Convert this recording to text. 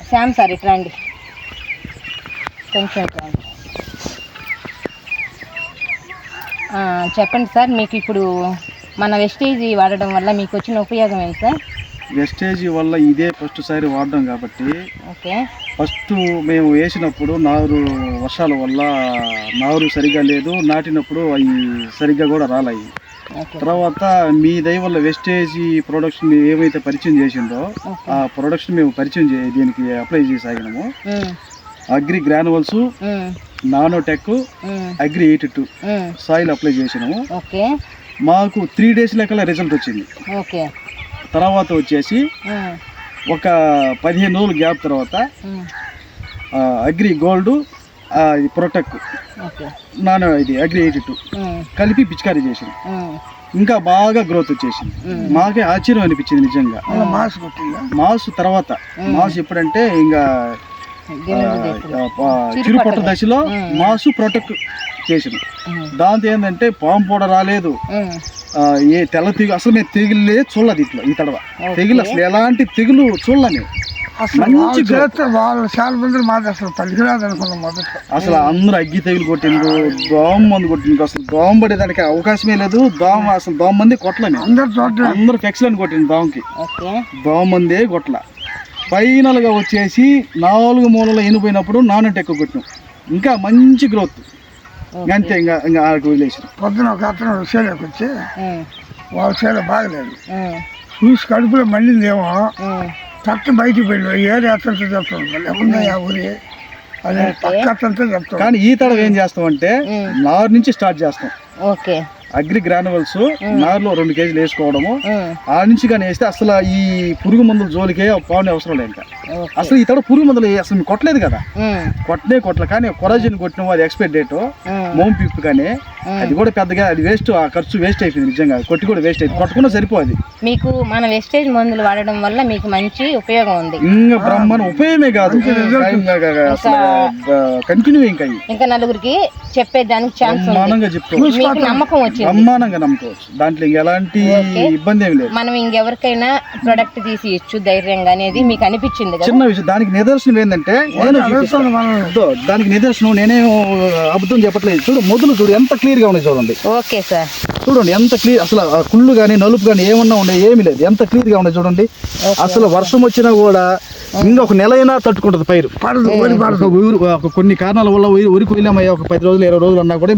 Shyam sir ఇట్లా అండి, కొంచెం ఇట్లా అండి. చెప్పండి సార్, మీకు ఇప్పుడు మన వెస్టేజ్ వాడడం వల్ల మీకు వచ్చిన ఉపయోగం ఏంటి సార్? వెస్టేజ్ వల్ల ఇదే ఫస్ట్ సారి వాడడం కాబట్టి ఓకే. ఫస్ట్ మేము వేసినప్పుడు వర్షాల వల్ల నారు సరిగా లేదు, నాటినప్పుడు అవి సరిగ్గా కూడా రాలాయి. తర్వాత మీ దయ వల్ల వెస్టేజ్ ప్రొడక్షన్ ఏమైతే పరిచయం చేసిందో ఆ ప్రొడక్షన్ మేము దీనికి అప్లై చేసాగినాము. Agri granules, nanotech, agri 82 soil apply చేసినాము. మాకు 3 days లెక్కల రిజల్ట్ వచ్చింది. తర్వాత వచ్చేసి ఒక 15 రోజులు గ్యాప్ తర్వాత అగ్రి గోల్డ్, ప్రొటెక్, ఇది అగ్రి 82 కలిపి పిచికారీ చేసింది. ఇంకా బాగా గ్రోత్ వచ్చేసింది. మాకే ఆశ్చర్యం అనిపించింది నిజంగా. మాసు తర్వాత మాసు ఎప్పుడంటే ఇంకా చిరుపట్ట దశలో మాసు ప్రొటెక్ట్ చేసిన దాంతో ఏంటంటే పాము పూడ రాలేదు, ఏ తెల్ల తెగులు అసలు నేను తెగులే చూడలేదు. ఇట్లా ఈ తడవ తెగులు అసలు ఎలాంటి తెగులు చూడలేదు. మంచి అసలు అందరూ అగ్గి తెగులు కొట్టిండ్రు, దోమ మందు కొట్టిండ్రు. అసలు దోమ పడేదానికి అవకాశమే లేదు. అసలు దోమ మంది కొట్టలేని అందరూ ఫెక్స్లని కొట్టింది. దోమకి దోమ మందే కొట్ల. ఫైనల్గా వచ్చేసి 4 మూలలు ఎనిపోయినప్పుడు నానోటెక్ కొట్టినాం. ఇంకా మంచి గ్రోత్. అంతే ఇంకా వదిలేసిన. పొద్దున ఒక అతను చేలోకి వచ్చి వాళ్ళ చేలో బాగలేదు చూసి కడుపులో మళ్ళీందేమో తట్టు బయటికి పోయింది. ఏది అతనితో చెప్తాం లేకుండా ఆ ఊరి అదే పక్క అతనితో చెప్తాం. కానీ ఈ తడవ ఏం చేస్తామంటే నారు నుంచి స్టార్ట్ చేస్తాం. అగ్రి గ్రానువల్స్ నారులో 2 కేజీలు వేసుకోవడము. ఆ నుంచి కానీ వేస్తే అసలు ఈ పురుగు మందుల జోలికే పావునే అవసరం లేదు. ఇంకా అసలు ఈ తడ పురుగు మందులు అసలు కొట్టలేదు కదా, కొట్టలే. కానీ కొరాజిన్ కొట్టిన అది ఎక్స్పైర్ డేట్ మోమ్ పిప్ కానీ అది కూడా పెద్దగా అది వేస్ట్. ఆ ఖర్చు వేస్ట్ అయిపోయింది నిజంగా. కొట్టి కూడా వేస్ట్ అయిపోయింది. కొట్టకుండా సరిపోదు. మీకు మన వెస్టేజ్ మందులు వాడడం వల్ల మీకు మంచి ఉపయోగం ఉంది. ఇంకా బ్రహ్మాండ ఉపయోగమే కాదు, కంటిన్యూ ఇంకా నలుగురికి చెప్పేదానికి ఛాన్స్ చెప్తాం. నమ్మకం వచ్చింది, బ్రహ్మాండంగా నమ్ముకోవచ్చు. దాంట్లో ఎలాంటి ఇబ్బంది ఏమి లేదు. మనం ఇంకెవరికైనా ప్రొడక్ట్ తీసి ఇచ్చు ధైర్యంగా అనేది మీకు అనిపించింది. చిన్న విషయం, దానికి నిదర్శనం ఏంటంటే నేనే అబద్ధం చెప్పట్లేదు. చూడు మొదలు చూడు ఎంత క్లియర్ గా ఉన్నాయి. చూడండి. ఓకే సార్, చూడండి ఎంత క్లియర్. అసలు కుళ్ళు కానీ నలుపు కానీ ఏమన్నా ఉన్నాయి, ఏమి లేదు. ఎంత క్లియర్ గా ఉన్నాయి చూడండి. అసలు వర్షం వచ్చినా కూడా ఇంకా ఒక నెల అయినా తట్టుకుంటుంది పైరు. కొన్ని కారణాల వల్ల ఊరికి వెళ్ళామయ్యా ఒక 10 రోజులు 20 రోజులు అన్నా కూడా